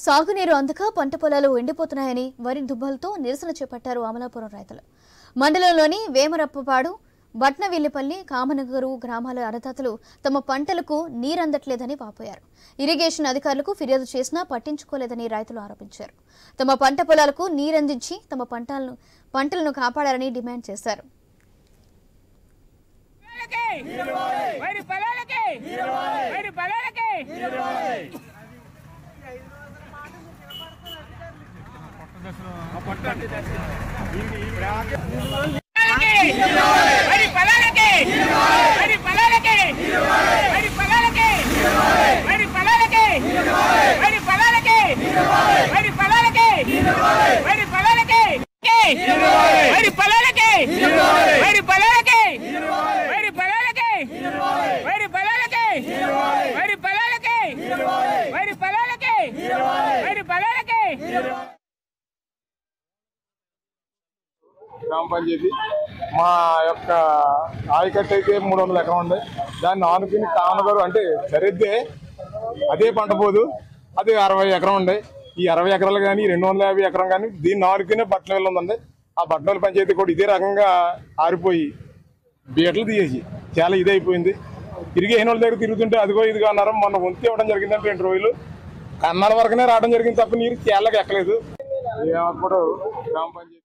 సాగునీరు అందక పంట పొలాలు ఎండిపోతున్నాయని వరి దుబ్బలతో నిరసన చేపట్టారు అమలాపురం రైతులు. మండలంలోని వేమరప్పపాడు, బట్నవిల్లిపల్లి, కామనగరు గ్రామాల అన్నదాతలు తమ పంటలకు నీరందట్లేదని వాపోయారు. ఇరిగేషన్ అధికారులకు ఫిర్యాదు చేసినా పట్టించుకోలేదని రైతులు ఆరోపించారు. తమ పంట పొలాలకు నీరందించి తమ పంటలను కాపాడాలని డిమాండ్ చేశారు. గ్రామ పంచాయతీ మా యొక్క ఆయకట్టు అయితే 300 ఎకరం ఉంది. దాన్ని ఆనుకుని కామనగరు అంటే సరిద్దే అదే పంట పోదు. అది 60 ఎకరం ఉంది. ఈ 60 ఎకరాలు కానీ 250 ఎకరం కానీ దీన్ని ఆనుకునే బట్నవెల్లి ఉందండి. ఆ బట్నవెల్లి పంచాయతీ కూడా ఇదే రకంగా ఆరిపోయి బీటలు తీసేసి చాలా ఇదైపోయింది. ఇరిగేషన్ వాళ్ళ దగ్గర తిరుగుతుంటే అదిగో ఇదిగో అన్నారు. మొన్న వంతు ఇవ్వడం జరిగిందంటే 2 రోజులు కన్నాల వరకునే రావడం జరిగింది తప్ప నీరు కేళ్ళకి ఎక్కలేదు. అప్పుడు గ్రామ పంచాయతీ